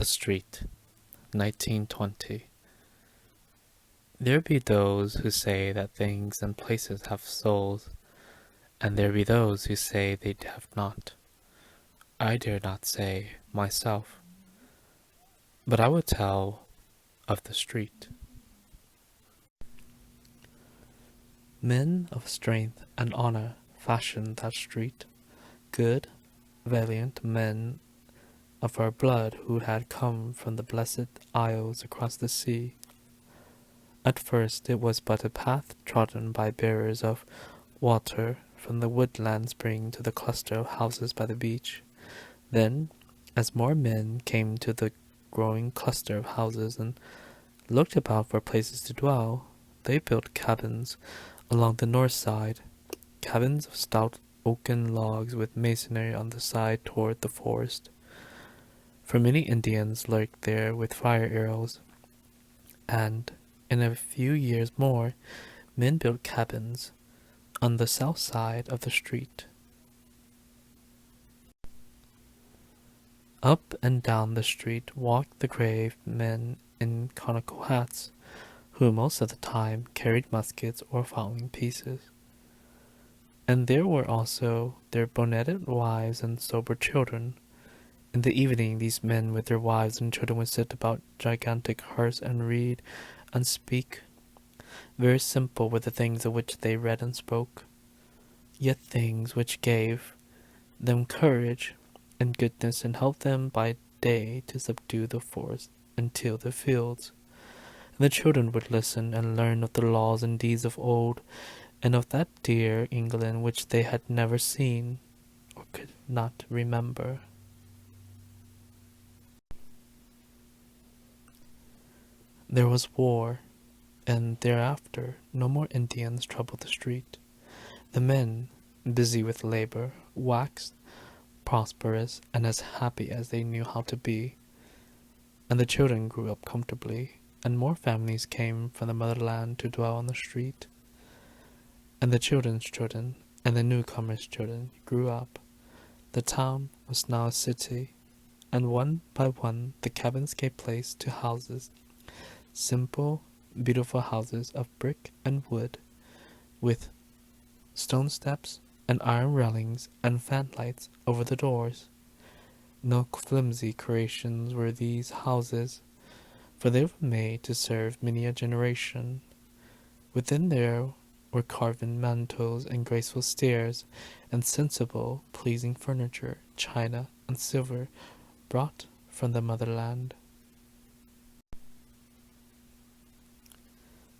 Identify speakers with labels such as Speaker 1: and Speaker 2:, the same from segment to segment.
Speaker 1: The Street, 1920. There be those who say that things and places have souls, and there be those who say they have not. I dare not say, myself, but I will tell of the street. Men of strength and honor fashioned that street, good, valiant men of our blood who had come from the blessed isles across the sea. At first it was but a path trodden by bearers of water from the woodland spring to the cluster of houses by the beach. Then, as more men came to the growing cluster of houses and looked about for places to dwell, they built cabins along the north side, cabins of stout oaken logs with masonry on the side toward the forest. For many Indians lurked there with fire arrows, and in a few years more, men built cabins on the south side of the street. Up and down the street walked the grave men in conical hats, who most of the time carried muskets or fowling pieces. And there were also their bonneted wives and sober children. In the evening these men with their wives and children would sit about gigantic hearths and read and speak. Very simple were the things of which they read and spoke, yet things which gave them courage and goodness and helped them by day to subdue the forest and till the fields. And the children would listen and learn of the laws and deeds of old, and of that dear England which they had never seen or could not remember. There was war, and thereafter no more Indians troubled the street. The men, busy with labor, waxed prosperous and as happy as they knew how to be, and the children grew up comfortably, and more families came from the motherland to dwell on the street, and the children's children and the newcomers' children grew up. The town was now a city, and one by one the cabins gave place to houses, simple, beautiful houses of brick and wood, with stone steps and iron railings and fanlights over the doors. No flimsy creations were these houses, for they were made to serve many a generation. Within there were carven mantels and graceful stairs, and sensible, pleasing furniture, china and silver, brought from the motherland.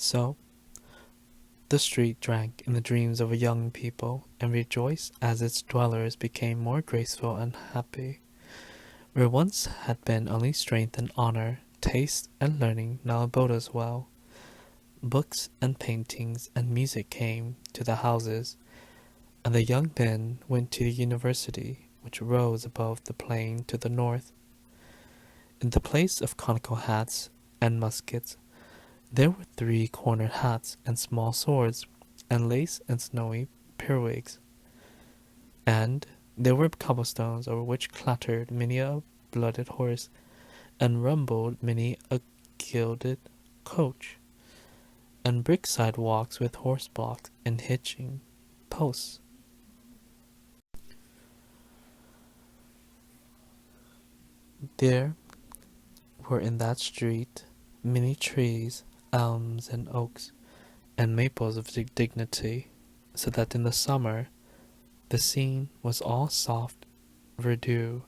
Speaker 1: So, the street drank in the dreams of a young people, and rejoiced as its dwellers became more graceful and happy. Where once had been only strength and honor, taste and learning now abode as well. Books and paintings and music came to the houses, and the young men went to the university, which rose above the plain to the north. In the place of conical hats and muskets, there were 3-cornered hats and small swords, and lace and snowy periwigs. And there were cobblestones over which clattered many a blooded horse, and rumbled many a gilded coach, and brick sidewalks with horse blocks and hitching posts. There were in that street many trees, elms and oaks, and maples of dignity, so that in the summer the scene was all soft verdure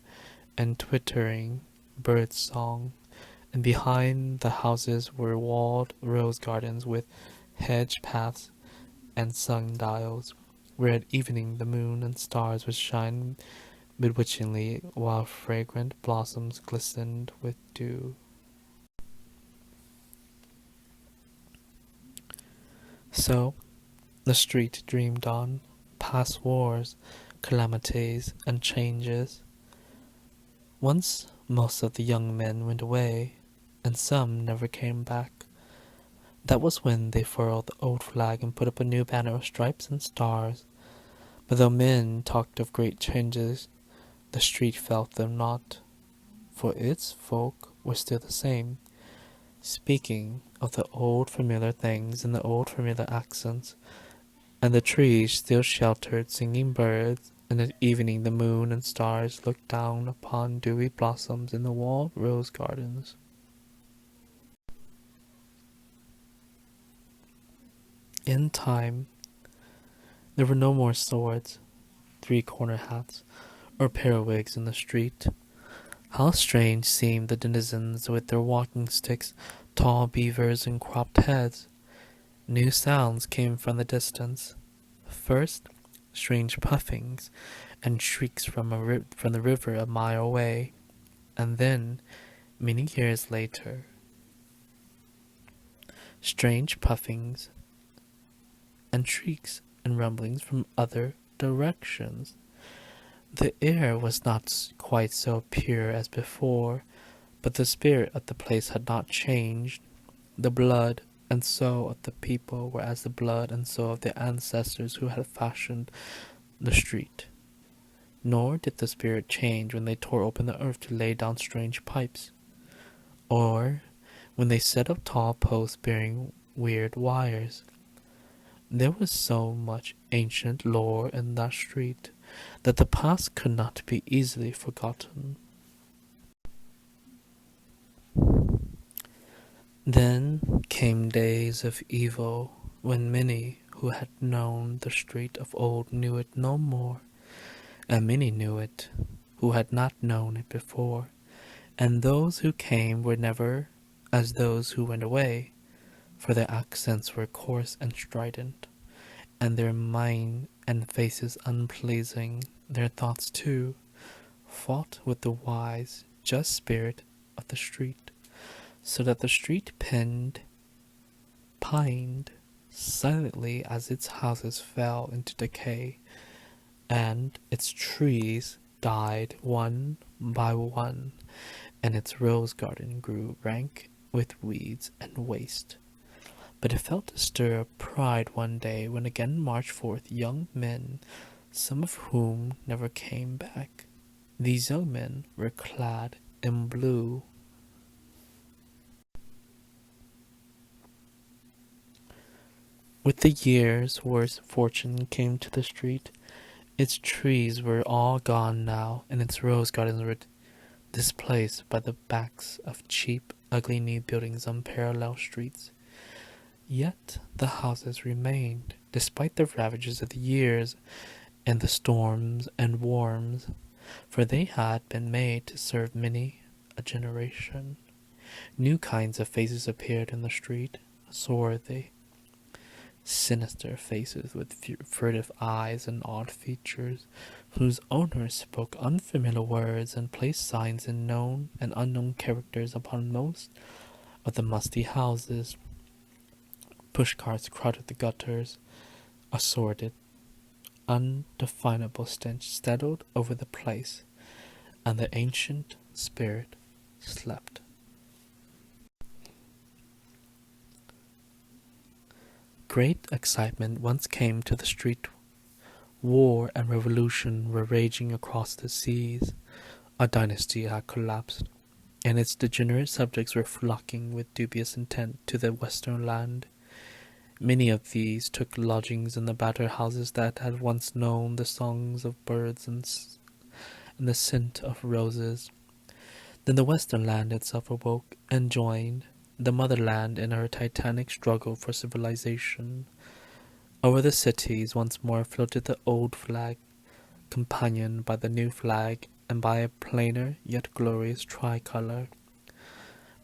Speaker 1: and twittering bird song, and behind the houses were walled rose gardens with hedge paths and sundials, where at evening the moon and stars would shine bewitchingly, while fragrant blossoms glistened with dew. So the street dreamed on, past wars, calamities, and changes. Once most of the young men went away, and some never came back. That was when they furled the old flag and put up a new banner of stripes and stars. But though men talked of great changes, the street felt them not. for its folk were still the same, speaking of the old familiar things in the old familiar accents, and the trees still sheltered singing birds, and at evening the moon and stars looked down upon dewy blossoms in the walled rose gardens. In time, there were no more swords, three-corner hats, or periwigs in the street. How strange seemed the denizens with their walking sticks, tall beavers, and cropped heads. New sounds came from the distance. First, strange puffings and shrieks from the river a mile away, and then, many years later, strange puffings and shrieks and rumblings from other directions. The air was not quite so pure as before, but the spirit of the place had not changed. The blood and soul of the people were as the blood and soul of their ancestors who had fashioned the street. Nor did the spirit change when they tore open the earth to lay down strange pipes, or when they set up tall posts bearing weird wires. There was so much ancient lore in that street that the past could not be easily forgotten. Then came days of evil, when many who had known the street of old knew it no more, and many knew it who had not known it before, and those who came were never as those who went away, for their accents were coarse and strident, and their mind and faces unpleasing. Their thoughts, too, fought with the wise, just spirit of the street, so that the street pined silently as its houses fell into decay, and its trees died one by one, and its rose garden grew rank with weeds and waste. But it felt a stir of pride one day when again marched forth young men, some of whom never came back. These young men were clad in blue. With the years, worse fortune came to the street. Its trees were all gone now, and its rose gardens were displaced by the backs of cheap, ugly new buildings on parallel streets. Yet the houses remained, despite the ravages of the years and the storms and worms, for they had been made to serve many a generation. New kinds of faces appeared in the street, swarthy, sinister faces with furtive eyes and odd features, whose owners spoke unfamiliar words and placed signs in known and unknown characters upon most of the musty houses. Pushcarts crowded the gutters. A sordid, undefinable stench settled over the place, and the ancient spirit slept. Great excitement once came to the street. War and revolution were raging across the seas. A dynasty had collapsed, and its degenerate subjects were flocking with dubious intent to the western land. Many of these took lodgings in the battered houses that had once known the songs of birds and the scent of roses. Then the western land itself awoke and joined the motherland in her titanic struggle for civilization. Over the cities once more floated the old flag, companioned by the new flag and by a plainer yet glorious tricolor.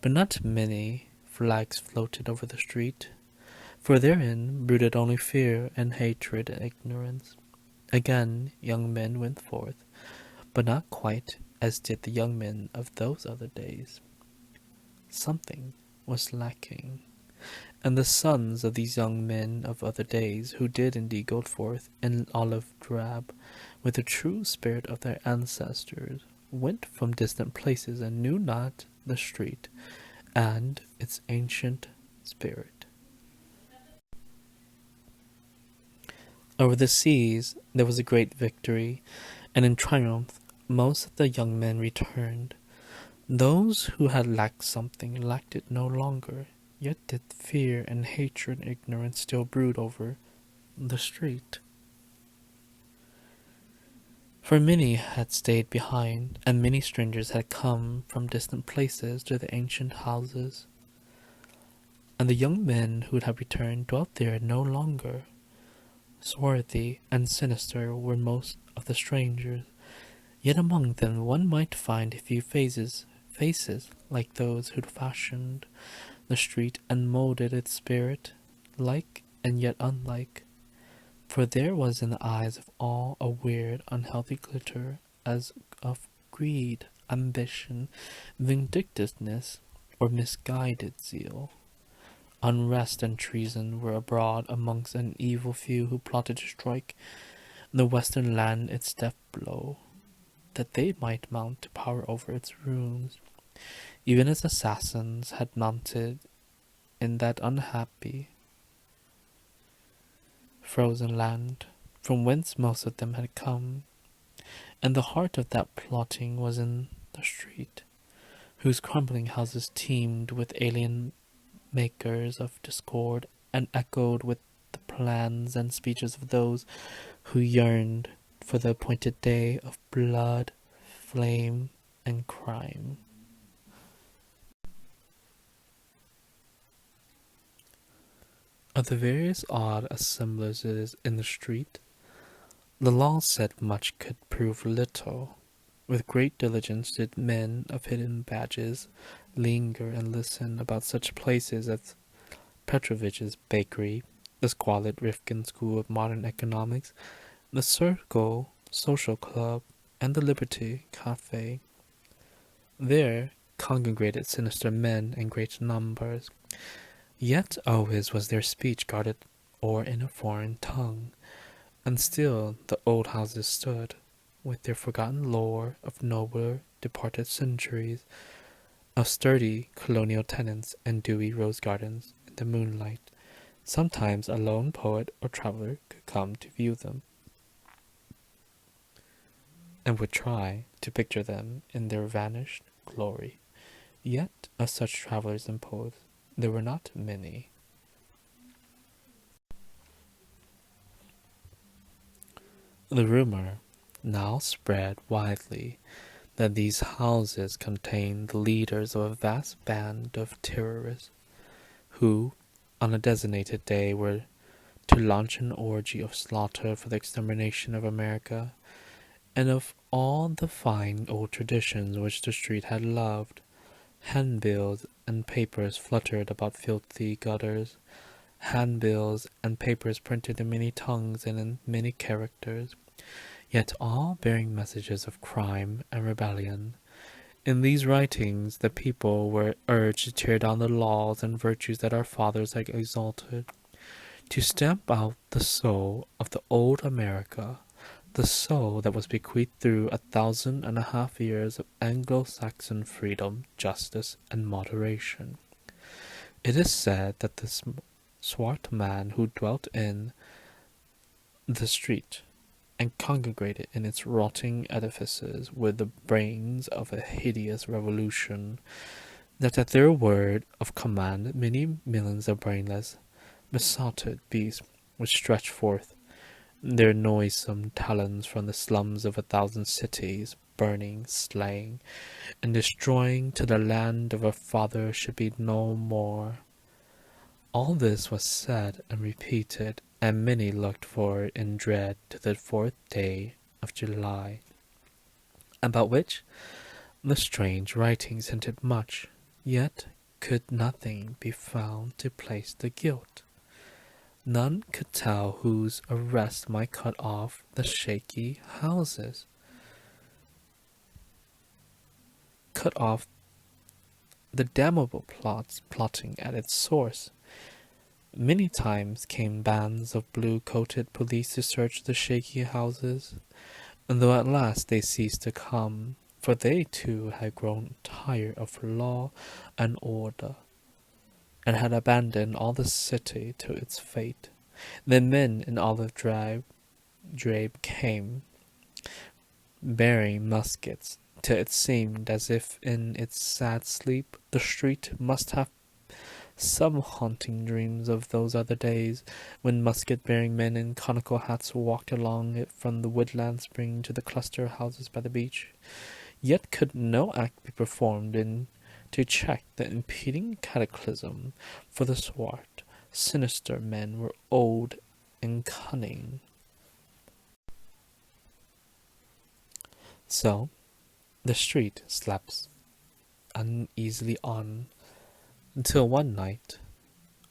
Speaker 1: But not many flags floated over the street, for therein brooded only fear and hatred and ignorance. Again young men went forth, but not quite as did the young men of those other days. Something was lacking, and the sons of these young men of other days, who did indeed go forth in olive drab, with the true spirit of their ancestors, went from distant places and knew not the street and its ancient spirit. Over the seas there was a great victory, and in triumph most of the young men returned. Those who had lacked something lacked it no longer, yet did fear and hatred and ignorance still brood over the street. For many had stayed behind, and many strangers had come from distant places to the ancient houses, and the young men who had returned dwelt there no longer. Swarthy and sinister were most of the strangers, yet among them one might find a few faces like those who'd fashioned the street and molded its spirit, like and yet unlike. For there was in the eyes of all a weird, unhealthy glitter, as of greed, ambition, vindictiveness, or misguided zeal. Unrest and treason were abroad amongst an evil few who plotted to strike the western land its death blow, that they might mount to power over its ruins, even as assassins had mounted in that unhappy, frozen land, from whence most of them had come, and the heart of that plotting was in the street, whose crumbling houses teemed with alien makers of discord, and echoed with the plans and speeches of those who yearned for the appointed day of blood, flame, and crime. Of the various odd assemblages in the street, the law said much could prove little. With great diligence did men of hidden badges linger and listen about such places as Petrovich's bakery, the squalid Rifkin School of Modern Economics, the Circle Social Club, and the Liberty Cafe. There congregated sinister men in great numbers, yet always was their speech guarded or in a foreign tongue, and still the old houses stood, with their forgotten lore of nobler departed centuries, of sturdy colonial tenants and dewy rose gardens in the moonlight. Sometimes a lone poet or traveller could come to view them, and would try to picture them in their vanished glory. Yet of such travellers and poets there were not many. The rumor now spread widely that these houses contained the leaders of a vast band of terrorists, who, on a designated day, were to launch an orgy of slaughter for the extermination of America, and of all the fine old traditions which the street had loved. Handbills and papers fluttered about filthy gutters, handbills and papers printed in many tongues and in many characters, yet all bearing messages of crime and rebellion. In these writings the people were urged to tear down the laws and virtues that our fathers had exalted, to stamp out the soul of the old America, the soul that was bequeathed through 1,500 years of Anglo-Saxon freedom, justice, and moderation. It is said that the swart man who dwelt in the street and congregated in its rotting edifices with the brains of a hideous revolution, that at their word of command many millions of brainless, besotted beasts would stretch forth their noisome talons from the slums of 1,000 cities, burning, slaying, and destroying till the land of our fathers should be no more. All this was said and repeated, and many looked forward in dread to the 4th day of July, about which the strange writings hinted much, yet could nothing be found to place the guilt. None could tell whose arrest might cut off the shaky houses, cut off the damnable plotting at its source. Many times came bands of blue-coated police to search the shaky houses, and though at last they ceased to come, for they too had grown tired of law and order, and had abandoned all the city to its fate. Then men in olive drab came, bearing muskets, till it seemed as if in its sad sleep the street must have some haunting dreams of those other days when musket-bearing men in conical hats walked along it from the woodland spring to the cluster of houses by the beach. Yet could no act be performed in to check the impending cataclysm, for the swart, sinister men were old and cunning. So the street slept uneasily on, until one night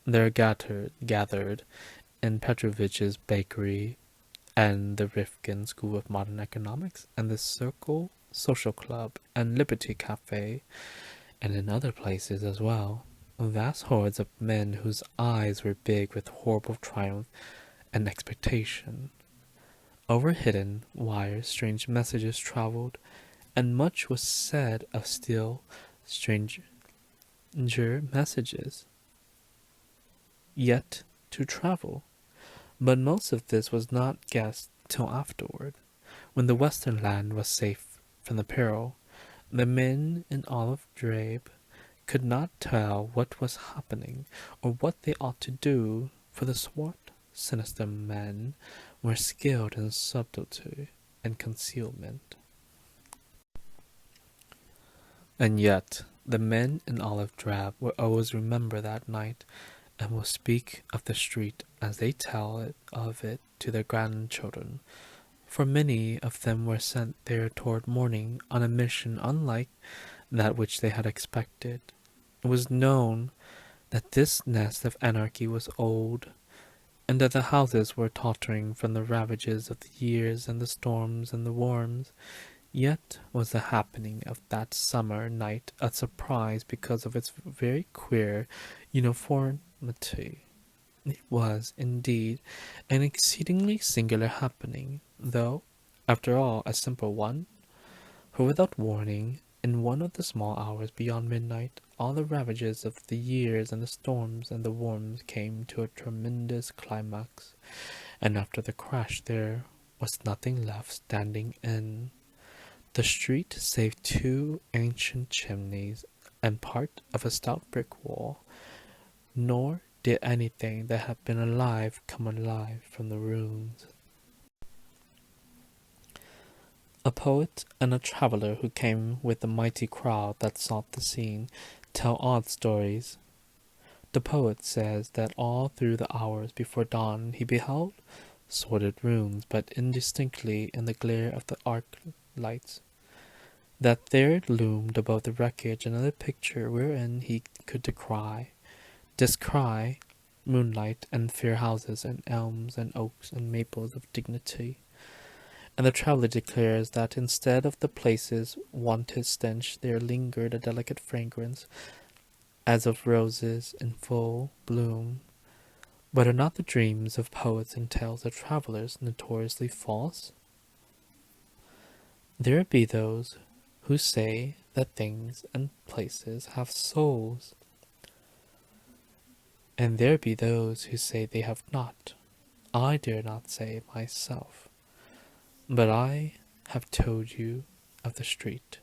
Speaker 1: there gathered in Petrovich's bakery and the Rifkin School of Modern Economics and the Circle Social Club and Liberty Cafe, and in other places as well, vast hordes of men whose eyes were big with horrible triumph and expectation. Over hidden wires strange messages travelled, and much was said of still stranger messages yet to travel. But most of this was not guessed till afterward, when the western land was safe from the peril. The men in olive drab could not tell what was happening, or what they ought to do, for the swart, sinister men were skilled in subtlety and concealment. And yet the men in olive drab will always remember that night, and will speak of the street as they tell of it to their grandchildren, for many of them were sent there toward morning on a mission unlike that which they had expected. It was known that this nest of anarchy was old, and that the houses were tottering from the ravages of the years and the storms and the worms. Yet was the happening of that summer night a surprise because of its very queer uniformity. It was, indeed, an exceedingly singular happening, though, after all, a simple one, for without warning, in one of the small hours beyond midnight, all the ravages of the years and the storms and the worms came to a tremendous climax, and after the crash there was nothing left standing in the street save two ancient chimneys and part of a stout brick wall, nor did anything that had been alive come alive from the ruins. A poet and a traveller who came with the mighty crowd that sought the scene tell odd stories. The poet says that all through the hours before dawn he beheld sordid ruins but indistinctly in the glare of the arc lights, that there loomed above the wreckage another picture wherein he could descry moonlight and fair houses and elms and oaks and maples of dignity. And the traveller declares that instead of the place's wonted stench there lingered a delicate fragrance as of roses in full bloom. But are not the dreams of poets and tales of travellers notoriously false? There be those who say that things and places have souls, and there be those who say they have not. I dare not say myself, but I have told you of the street.